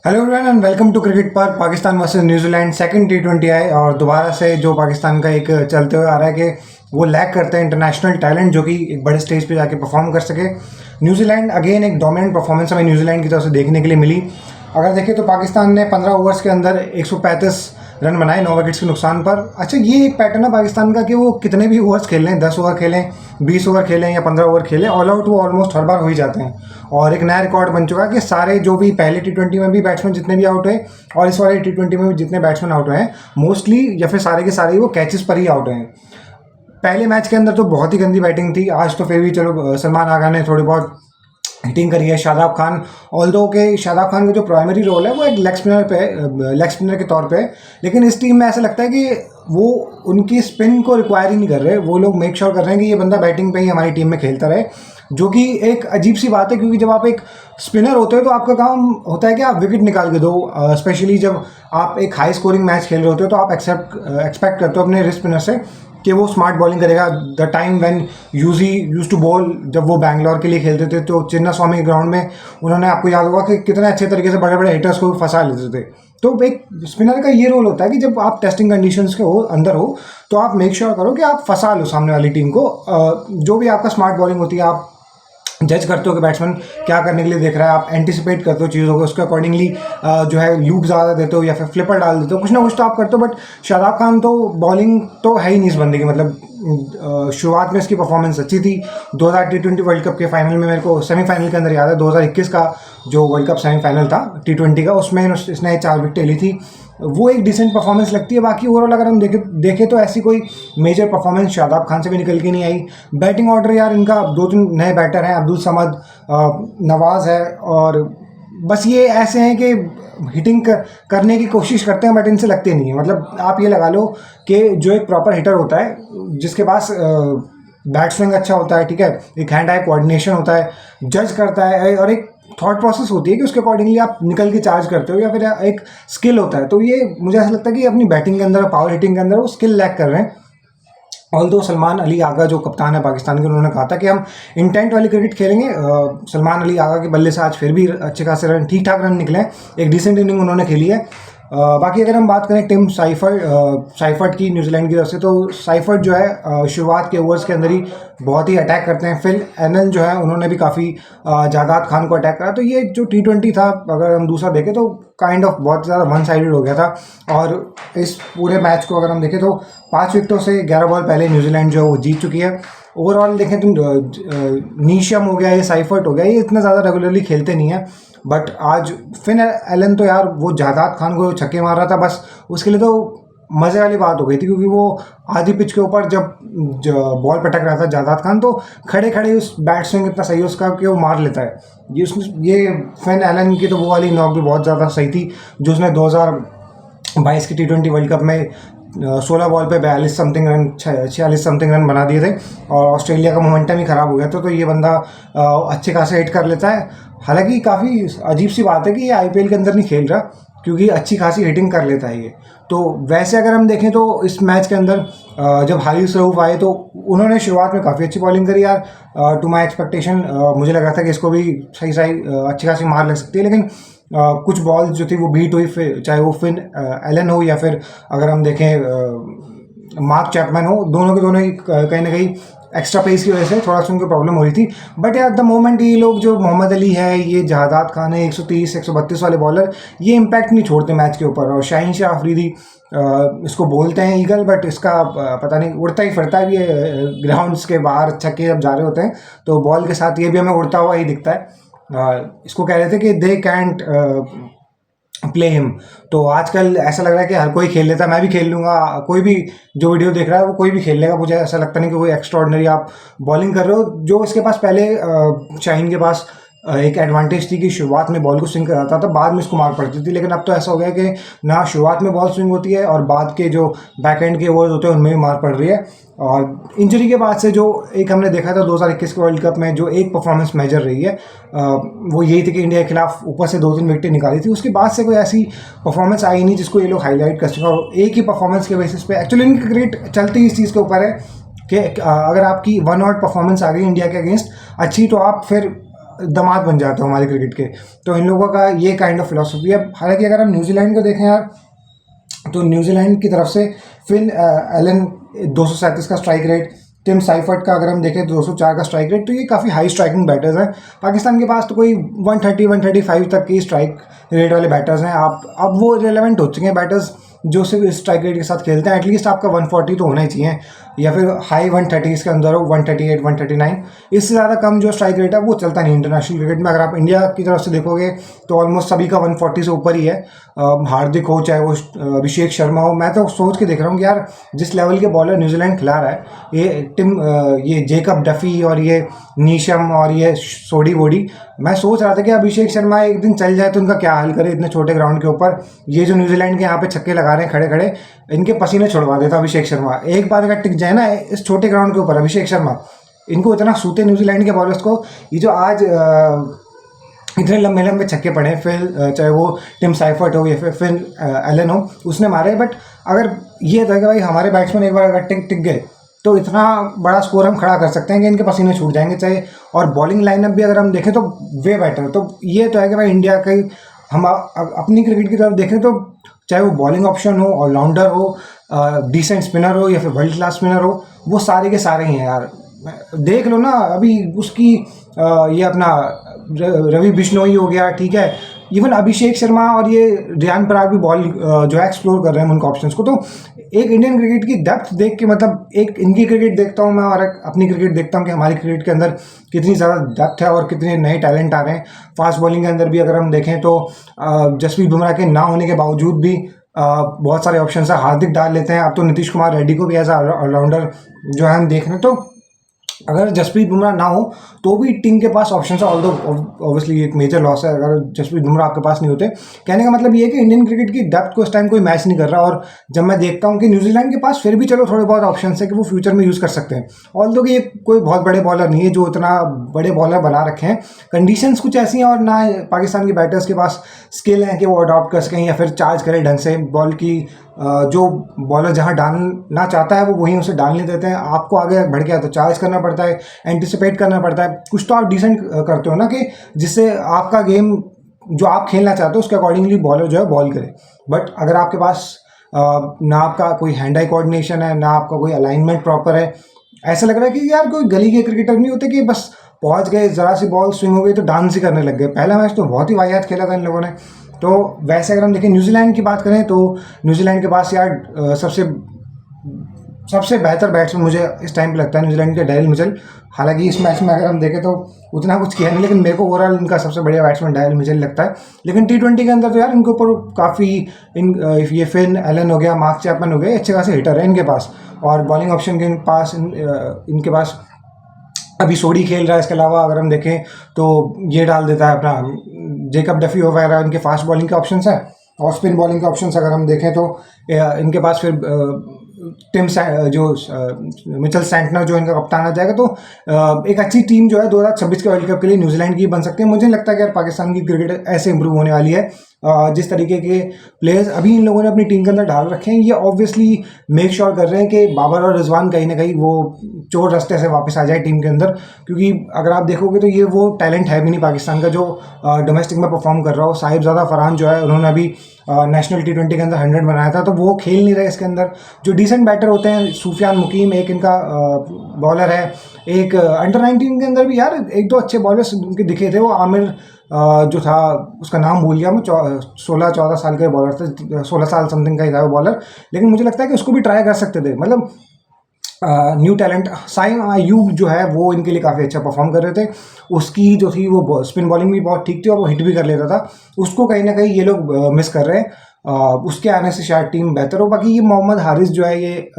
Hello everyone and welcome to cricket पर Pakistan versus New Zealand second T20 है और दोबारा से जो पाकिस्तान का एक चलते हुए आ रहा है कि वो लैक करते हैं इंटरनेशनल टैलेंट जो कि एक बड़े स्टेज पे जाके परफॉर्म कर सके। न्यूजीलैंड अगेन एक डोमिनेंट परफॉर्मेंस हमें न्यूजीलैंड की तरफ से देखने के लिए मिली। अगर देखें तो पाकिस्तान ने 15 ओवर्स के अंदर 135 रन बनाए 9 विकेट्स के नुकसान पर। अच्छा, ये एक पैटर्न है पाकिस्तान का कि वो कितने भी ओवर्स खेल लें, 10 ओवर खेलें, 20 ओवर खेलें या 15 ओवर खेलें, ऑल आउट वो ऑलमोस्ट हर बार हो ही जाते हैं। और एक नया रिकॉर्ड बन चुका है कि सारे जो भी पहले टी20 में भी बैट्समैन जितने भी आउट हुए और इस वाले टी20 में भी जितने बैट्समैन आउट हुए हैं मोस्टली या फिर सारे के सारे वो कैचेस पर ही आउट हुए हैं। पहले मैच के अंदर तो बहुत ही गंदी बैटिंग थी, आज तो फिर भी चलो सलमान आगा ने थोड़ी बहुत हिटिंग करी है। शादाब खान, ऑल्दो के शादाब खान का जो प्राइमरी रोल है वो एक लेग स्पिनर के तौर पे है, लेकिन इस टीम में ऐसा लगता है कि वो उनकी स्पिन को रिक्वायर ही नहीं कर रहे। वो लोग मेक श्योर कर रहे हैं कि ये बंदा बैटिंग पे ही हमारी टीम में खेलता रहे, जो कि एक अजीब सी बात है क्योंकि जब आप एक स्पिनर होते हो तो आपका काम होता है कि आप विकेट निकाल के दो। स्पेशली जब आप एक हाई स्कोरिंग मैच खेल रहे होते हो तो आप एक्सपेक्ट करते हो अपने रिस्ट स्पिनर से कि वो स्मार्ट बॉलिंग करेगा। The time when use to ball, जब वो बैंगलोर के लिए खेलते थे तो चिन्ना स्वामी ग्राउंड में उन्होंने, आपको याद होगा कि कितने अच्छे तरीके से बड़े बड़े हिटर्स को फंसा लेते थे। तो एक स्पिनर का ये रोल होता है कि जब आप टेस्टिंग कंडीशंस के अंदर हो तो आप मेक श्योर करो कि आप फंसा लो सामने वाली टीम को। जो भी आपका स्मार्ट बॉलिंग होती है आप जज करते हो कि बैट्समैन क्या करने के लिए देख रहा है, आप एंटिसिपेट करते हो चीज़ों को, उसके अकॉर्डिंगली जो है लूप ज़्यादा देते हो या फिर फ्लिपर डाल देते हो, कुछ ना कुछ तो आप करते हो। बट शादाब खान तो बॉलिंग तो है ही नहीं इस बंदे की। मतलब शुरुआत में इसकी परफॉर्मेंस अच्छी थी। 2000 टी20 वर्ल्ड कप के फाइनल में, मेरे को सेमीफाइनल के अंदर याद है, 2021 का जो वर्ल्ड कप सेमीफाइनल था टी20 का, उसमें इसने 4 विकेटें ली थी। वो एक डिसेंट परफॉर्मेंस लगती है। बाकी ओवरऑल अगर हम देखें तो ऐसी कोई मेजर परफॉर्मेंस शादाब खान से भी निकल के नहीं आई। बैटिंग ऑर्डर यार इनका 2-3 नए बैटर हैं, अब्दुल समद, नवाज है, और बस ये ऐसे हैं कि हिटिंग करने की कोशिश करते हैं बट इनसे लगते नहीं है। मतलब आप ये लगा लो कि जो एक प्रॉपर हिटर होता है जिसके पास बैट स्विंग अच्छा होता है, ठीक है, एक हैंड आई कोऑर्डिनेशन होता है, जज करता है और एक थॉट प्रोसेस होती है कि उसके अकॉर्डिंगली आप निकल के चार्ज करते हो, या फिर एक स्किल होता है, तो ये मुझे ऐसा लगता है कि अपनी बैटिंग के अंदर, पावर हिटिंग के अंदर वो स्किल लैक कर रहे हैं। ऑल्दो सलमान अली आगा जो कप्तान है पाकिस्तान के, उन्होंने कहा था कि हम इंटेंट वाली क्रिकेट खेलेंगे। सलमान अली आगा के बल्ले से आज फिर भी अच्छे खासे रन, ठीक ठाक रन निकले, एक डिसेंट इनिंग उन्होंने खेली है। बाकी अगर हम बात करें टिम साइफर्ट की न्यूजीलैंड की तरफ से, तो साइफर्ट जो है शुरुआत के ओवर्स के अंदर ही बहुत ही अटैक करते हैं। फिल एनन जो है उन्होंने भी काफ़ी जादाद खान को अटैक करा। तो ये जो टी20 था अगर हम दूसरा देखें तो काइंड ऑफ बहुत ज़्यादा वन साइडेड हो गया था। और इस पूरे मैच को अगर हम देखें तो 5 विकेटों से 11 बॉल पहले न्यूजीलैंड जो है वो जीत चुकी है। ओवरऑल देखें तो नीशम हो गया, ये साइफर्ट हो गया, ये इतना ज़्यादा रेगुलरली खेलते नहीं है। बट आज फिन एलन तो यार वो जादाद खान को छक्के मार रहा था, बस उसके लिए तो मज़े वाली बात हो गई थी क्योंकि वो आधी पिच के ऊपर जब बॉल पटक रहा था जादाद खान, तो खड़े खड़े उस बैट स्विंग इतना सही है उसका कि वो मार लेता है। ये फिन एलन की तो वो वाली नॉक भी बहुत ज़्यादा सही थी जो उसने 2022 की टी20 वर्ल्ड कप में 16 बॉल पे 42 समथिंग रन, 46 समथिंग रन बना दिए थे और ऑस्ट्रेलिया का मोमेंटम ही ख़राब हो गया था। तो ये बंदा अच्छे खासे हिट कर लेता है। हालांकि काफ़ी अजीब सी बात है कि ये आईपीएल के अंदर नहीं खेल रहा क्योंकि अच्छी खासी हिटिंग कर लेता है ये। तो वैसे अगर हम देखें तो इस मैच के अंदर जब हारिस रऊफ आए तो उन्होंने शुरुआत में काफ़ी अच्छी बॉलिंग करी यार। टू माई एक्सपेक्टेशन मुझे लग रहा था कि इसको भी सही अच्छी खासी मार लग सकती है, लेकिन कुछ बॉल जो थी वो बीट हुई, चाहे वो फिन एलन हो या फिर अगर हम देखें मार्क चैपमैन हो, दोनों के दोनों ही कहीं ना कहीं एक्स्ट्रा पेस की वजह से थोड़ा सा उनको प्रॉब्लम हो रही थी। बट एट द मोमेंट ये लोग जो मोहम्मद अली है, ये जहादात खान है, 130 132 वाले बॉलर, ये इम्पैक्ट नहीं छोड़ते मैच के ऊपर। और शाहीन शाह अफरीदी इसको बोलते हैं ईगल, बट इसका पता नहीं, उड़ता ही फिरता है ये ग्राउंड्स के बाहर छक्के जब जा रहे होते हैं तो बॉल के साथ ये भी हमें उड़ता हुआ ही दिखता है। इसको कह रहे थे कि दे कैंट प्ले हिम। तो आजकल ऐसा लग रहा है कि हर कोई खेल लेता है, मैं भी खेल लूँगा, कोई भी जो वीडियो देख रहा है वो कोई भी खेल लेगा। मुझे ऐसा लगता नहीं कि कोई एक्स्ट्रा ऑर्डिनरी आप बॉलिंग कर रहे हो। जो इसके पास पहले शाहीन के पास एक एडवांटेज थी कि शुरुआत में बॉल को स्विंग कराता था, बाद में इसको मार पड़ती थी, लेकिन अब तो ऐसा हो गया कि ना शुरुआत में बॉल स्विंग होती है और बाद के जो बैक एंड के ओवर्स होते हैं उनमें भी मार पड़ रही है। और इंजरी के बाद से जो एक हमने देखा था 2021 के वर्ल्ड कप में, जो एक परफॉर्मेंस मेजर रही है वो यही थी कि इंडिया के खिलाफ ऊपर से 2-3 विकेटें निकाली थी। उसके बाद से कोई ऐसी परफॉर्मेंस आई नहीं जिसको ये लोग हाईलाइट कर सकें। और एक ही परफॉर्मेंस के बेसिस पे एक्चुअली इनकी क्रिकेट चलती ही इस चीज़ के ऊपर है कि अगर आपकी वन आउट परफॉर्मेंस आ गई इंडिया के अगेंस्ट अच्छी, तो आप फिर दामाद बन जाते हो हमारे क्रिकेट के। तो इन लोगों का ये काइंड ऑफ फिलॉसफी है। हालांकि अगर हम न्यूजीलैंड को देखें यार, तो न्यूजीलैंड की तरफ से फिन एलन 237 का स्ट्राइक रेट, टिम साइफर्ट का अगर हम देखें तो 204 का स्ट्राइक रेट, तो ये काफ़ी हाई स्ट्राइकिंग बैटर्स हैं। पाकिस्तान के पास तो कोई 130-135 तक की स्ट्राइक रेट वाले बैटर्स हैं। आप अब वो रिलेवेंट हो चुके हैं बैटर्स जो सिर्फ इस स्ट्राइक रेट के साथ खेलते हैं। एटलीस्ट आपका 140 तो होना ही चाहिए, या फिर हाई 130 के अंदर हो, 138 139। इससे ज़्यादा कम जो स्ट्राइक रेट है वो चलता नहीं इंटरनेशनल क्रिकेट में। अगर आप इंडिया की तरफ से देखोगे तो ऑलमोस्ट सभी का 140 से ऊपर ही है। हार्दिक हो चाहे वो अभिषेक शर्मा हो, मैं तो सोच के देख रहा हूँ कि यार जिस लेवल के बॉलर न्यूजीलैंड खिला रहा है, ये जेकब डफी और ये नीशम और ये सोडी वोडी, मैं सोच रहा था कि अभिषेक शर्मा एक दिन चल जाए तो उनका क्या हाल करे इतने छोटे ग्राउंड के ऊपर। ये जो न्यूजीलैंड के यहाँ पे छक्के लगा रहे हैं खड़े खड़े, इनके पसीने छुड़वा देता अभिषेक शर्मा। एक बार अगर टिक जाए ना इस छोटे ग्राउंड के ऊपर अभिषेक शर्मा, इनको इतना सूते न्यूजीलैंड के बॉलर्स को। ये जो आज इतने लंबे लंबे छक्के पड़े हैं, फिर चाहे वो टिम साइफर्ट हो या फिर एलन हो, उसने मारे। बट अगर ये था कि भाई हमारे बैट्समैन एक बार अगर टिक गए तो इतना बड़ा स्कोर हम खड़ा कर सकते हैं कि इनके पसीने छूट जाएंगे। चाहे और बॉलिंग लाइनअप भी अगर हम देखें तो वे बेटर। तो ये तो है कि भाई इंडिया का हम अपनी क्रिकेट की तरफ देखें तो चाहे वो बॉलिंग ऑप्शन हो, ऑलराउंडर हो, डिसेंट स्पिनर हो या फिर वर्ल्ड क्लास स्पिनर हो, वो सारे के सारे ही हैं यार। देख लो ना अभी उसकी ये अपना रवि बिश्नोई हो गया, ठीक है, इवन अभिषेक शर्मा और ये रियान पराग भी बॉल जो है एक्सप्लोर कर रहे हैं उनके ऑप्शंस को। तो एक इंडियन क्रिकेट की डेप्थ देख के, मतलब एक इनकी क्रिकेट देखता हूँ मैं और एक अपनी क्रिकेट देखता हूँ कि हमारी क्रिकेट के अंदर कितनी ज़्यादा डेप्थ है और कितने नए टैलेंट आ रहे हैं। फास्ट बॉलिंग के अंदर भी अगर हम देखें तो जसप्रीत बुमराह के ना होने के बावजूद भी बहुत सारे ऑप्शन है, हार्दिक डाल लेते हैं। अब तो नीतीश कुमार रेड्डी को भी एज ऑलराउंडर जो है हम देख रहे हैं। तो अगर जसप्रीत बुमराह ना हो तो भी टीम के पास ऑप्शन है। ऑल्दो ऑब्वियसली एक मेजर लॉस है अगर जसप्रीत बुमराह आपके पास नहीं होते। कहने का मतलब ये है कि इंडियन क्रिकेट की डेप्थ को इस टाइम कोई मैच नहीं कर रहा। और जब मैं देखता हूँ कि न्यूजीलैंड के पास फिर भी चलो थोड़े बहुत ऑप्शन है कि वो फ्यूचर में यूज़ कर सकते हैं। ऑल्दो कि ये कोई बहुत बड़े बॉलर नहीं है जो इतना बड़े बॉलर बना रखे हैं। कंडीशंस कुछ ऐसी हैं और ना पाकिस्तान के बैटर्स के पास स्किल है कि वो अडॉप्ट कर सकें या फिर चार्ज करें ढंग से बॉल की। जो बॉलर जहां डालना चाहता है वो वहीं उसे डालने देते हैं। आपको आगे बढ़ गया तो चार्ज करना पड़ता है, एंटिसिपेट करना पड़ता है। कुछ तो आप डिसेंट करते हो ना कि जिससे आपका गेम जो आप खेलना चाहते हो उसके अकॉर्डिंगली बॉलर जो है बॉल करे। बट अगर आपके पास ना आपका कोई हैंड आई कोऑर्डिनेशन है, ना आपका कोई अलाइनमेंट प्रॉपर है, ऐसा लग रहा है कि यार कोई गली के क्रिकेटर नहीं होते कि बस पहुंच गए, ज़रा सी बॉल स्विंग हो गई तो डांस ही करने लग गए। पहला मैच तो बहुत ही वाहियात खेला था इन लोगों ने। तो वैसे अगर हम देखें न्यूजीलैंड की बात करें तो न्यूजीलैंड के पास यार सबसे बेहतर बैट्समैन मुझे इस टाइम पे लगता है न्यूजीलैंड के डेरिल मिचेल। हालांकि इस मैच में अगर हम देखें तो उतना कुछ किया नहीं, लेकिन मेरे को ओवरऑल इनका सबसे बढ़िया बैट्समैन डेरिल मिचेल लगता है। लेकिन T20 के अंदर तो यार इनके ऊपर काफ़ी ये फिन एलन हो गया, मार्क चैपमैन हो गए, अच्छे खासे हिटर है इनके पास। और बॉलिंग ऑप्शन के पास इनके पास अभी सोडी खेल रहा है। इसके अलावा अगर हम देखें तो ये डाल देता है अपना जेकब डफी वगैरह, इनके फास्ट बॉलिंग के ऑप्शन है। और स्पिन बॉलिंग के ऑप्शन अगर हम देखें तो इनके पास फिर मिचेल सैंटनर जो इनका कप्तान आ जाएगा। तो एक अच्छी टीम जो है 2026 के वर्ल्ड कप के लिए न्यूजीलैंड की बन सकती है। मुझे लगता है कि यार पाकिस्तान की क्रिकेट ऐसे इंप्रूव होने वाली है। जिस तरीके के प्लेयर्स अभी इन लोगों ने अपनी टीम के अंदर डाल रखे हैं, ये ऑब्वियसली मेक श्योर कर रहे हैं कि बाबर और रिजवान कहीं ना कहीं वो चोर रास्ते से वापस आ जाए टीम के अंदर। क्योंकि अगर आप देखोगे तो ये वो टैलेंट है भी नहीं पाकिस्तान का जो डोमेस्टिक में परफॉर्म कर रहा हो। साहिबजादा फरहान जो है उन्होंने अभी नेशनल T20 के अंदर 100 बनाया था, तो वो खेल नहीं रहे इसके अंदर। जो डिसेंट बैटर होते हैं, सूफियान मुकीम एक इनका बॉलर है, एक अंडर 19 के अंदर भी यार एक दो अच्छे बॉलर्स उनके दिखे थे। वो आमिर जो था उसका नाम भूल गया मैं, 16-14 साल का बॉलर था, 16 साल समथिंग का ही था वो बॉलर। लेकिन मुझे लगता है कि उसको भी ट्राई कर सकते थे। मतलब न्यू टैलेंट साइम आयूब जो है वो इनके लिए काफ़ी अच्छा परफॉर्म कर रहे थे। उसकी जो थी वो स्पिन बॉलिंग भी बहुत ठीक थी और वो हिट भी कर लेता था। उसको कहीं ना कहीं ये लोग मिस कर रहे हैं। उसके आने से शायद टीम बेहतर हो। बाकी ये मोहम्मद हारिस जो है ये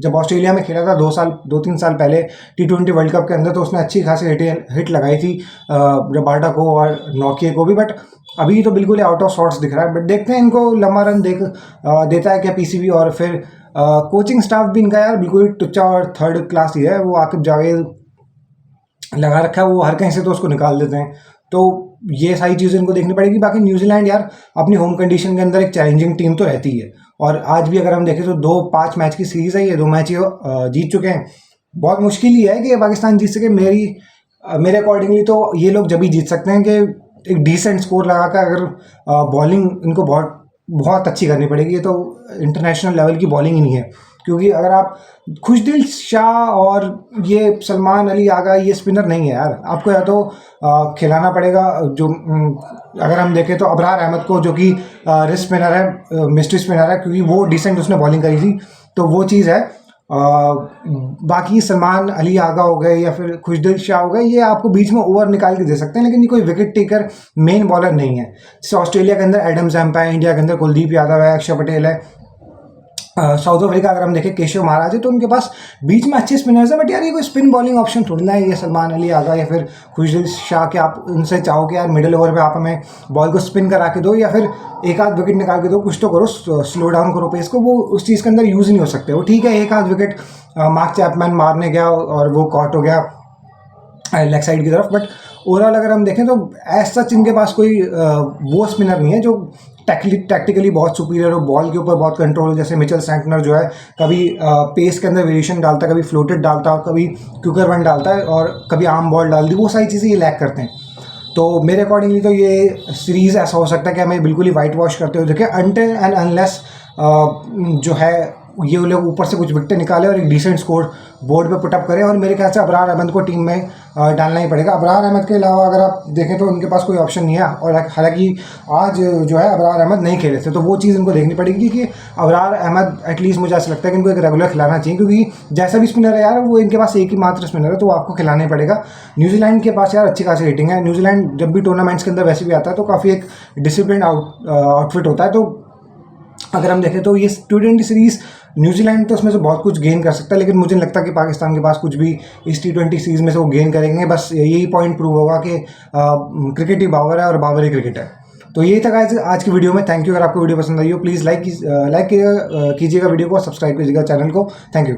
जब ऑस्ट्रेलिया में खेला था 2-3 साल पहले T20 वर्ल्ड कप के अंदर, तो उसने अच्छी खासी हिट लगाई थी रबाडा को और नोकिया को भी। बट अभी तो बिल्कुल आउट ऑफ सॉर्ट्स दिख रहा है। बट देखते हैं इनको लंबा रन देता है क्या PCB। और फिर कोचिंग स्टाफ भी इनका यार बिल्कुल टुच्चा और थर्ड क्लास ही है। वो आकिब जावेद लगा रखा है, वो हर कहीं से तो उसको निकाल देते हैं। तो ये सारी चीज़ें इनको देखनी पड़ेगी। बाकी न्यूजीलैंड यार अपनी होम कंडीशन के अंदर एक चैलेंजिंग टीम तो रहती है। और आज भी अगर हम देखें तो 2-5 मैच की सीरीज़ है, ये 2 मैच जीत चुके हैं। बहुत मुश्किल ही है कि पाकिस्तान जीत सके। मेरी मेरे अकॉर्डिंगली तो ये लोग जब भी जीत सकते हैं कि एक डिसेंट स्कोर लगा कर, अगर बॉलिंग इनको बहुत बहुत अच्छी करनी पड़ेगी। ये तो इंटरनेशनल लेवल की बॉलिंग ही नहीं है, क्योंकि अगर आप खुशदिल शाह और ये सलमान अली आगा ये स्पिनर नहीं है यार। आपको या तो खिलाना पड़ेगा जो अगर हम देखें तो अबरार अहमद को, जो कि रिस्ट स्पिनर है, मिस्ट्री स्पिनर है, क्योंकि वो डिसेंट उसने बॉलिंग करी थी, तो वो चीज़ है। बाकी सलमान अली आगा हो गए या फिर खुशदिल शाह हो गए, ये आपको बीच में ओवर निकाल के दे सकते हैं, लेकिन ये कोई विकेट टेकर मेन बॉलर नहीं है। जैसे ऑस्ट्रेलिया के अंदर एडम जैम्पा है, इंडिया के अंदर कुलदीप यादव है, अक्षर पटेल है, साउथ अफ्रीका अगर हम देखें केशव महाराज है, तो उनके पास बीच में अच्छे स्पिनर्स हैं। बट यार ये कोई स्पिन बॉलिंग ऑप्शन थोड़ी ना है ये सलमान अली आगा या फिर खुशदिल शाह के। आप उनसे चाहो कि यार मिडिल ओवर पे आप हमें बॉल को स्पिन करा के दो या फिर एक आध विकेट निकाल के दो, कुछ तो करो, स्लो डाउन करो पेस को। वो उस चीज़ के अंदर यूज़ नहीं हो सकते। वो ठीक है एक आध विकेट मार्क चैपमैन मारने गया और वो कॉट हो गया लेग साइड की तरफ, बट ओवरऑल अगर हम देखें तो एज सच इनके पास कोई वो स्पिनर नहीं है जो टैक्टिकली बहुत सुपीरियर हो, बॉल के ऊपर बहुत कंट्रोल हो। जैसे मिचेल सैंटनर जो है, कभी पेस के अंदर वेरिएशन डालता है, कभी फ्लोटेड डालता है, कभी क्यूकर वन डालता है और कभी आर्म बॉल डाल दी। वो सारी चीज़ें ये लैक करते हैं। तो मेरे अकॉर्डिंगली तो ये सीरीज़ ऐसा हो सकता है कि हमें बिल्कुल ही वाइट वॉश करते हुए देखें, अनटिल एंड अनलेस जो है ये लोग ऊपर से कुछ विकेट निकाले और एक डिसेंट स्कोर बोर्ड पे पुटअप करें। और मेरे ख्याल से अबरार अहमद को टीम में डालना ही पड़ेगा। अबरार अहमद के अलावा अगर आप देखें तो उनके पास कोई ऑप्शन नहीं है। और हालांकि आज जो है अबरार अहमद नहीं खेले थे, तो वो चीज़ इनको देखनी पड़ेगी कि अबरार अहमद एटलीस्ट मुझे ऐसा लगता है कि इनको एक रेगुलर खिलाना चाहिए, क्योंकि जैसा भी स्पिनर है यार, वो इनके पास एक ही मात्र स्पिनर है, तो आपको खिलाना ही पड़ेगा। न्यूजीलैंड के पास यार अच्छी खासी रेटिंग है। न्यूजीलैंड जब भी टूर्नामेंट्स के अंदर वैसे भी आता है तो काफ़ी एक डिसिप्लिन आउटफिट होता है। तो अगर हम देखें तो ये T20 सीरीज़ न्यूजीलैंड तो उसमें से बहुत कुछ गेन कर सकता है, लेकिन मुझे नहीं लगता कि पाकिस्तान के पास कुछ भी इस T20 सीरीज़ में से वो गेन करेंगे। बस यही पॉइंट प्रूव होगा कि क्रिकेट ही बाबर है और बाबर ही क्रिकेट है। तो यही था आज की वीडियो में। Thank you. अगर आपको वीडियो पसंद आई हो प्लीज़ लाइक कीजिएगा वीडियो को, सब्सक्राइब कीजिएगा चैनल को। Thank you.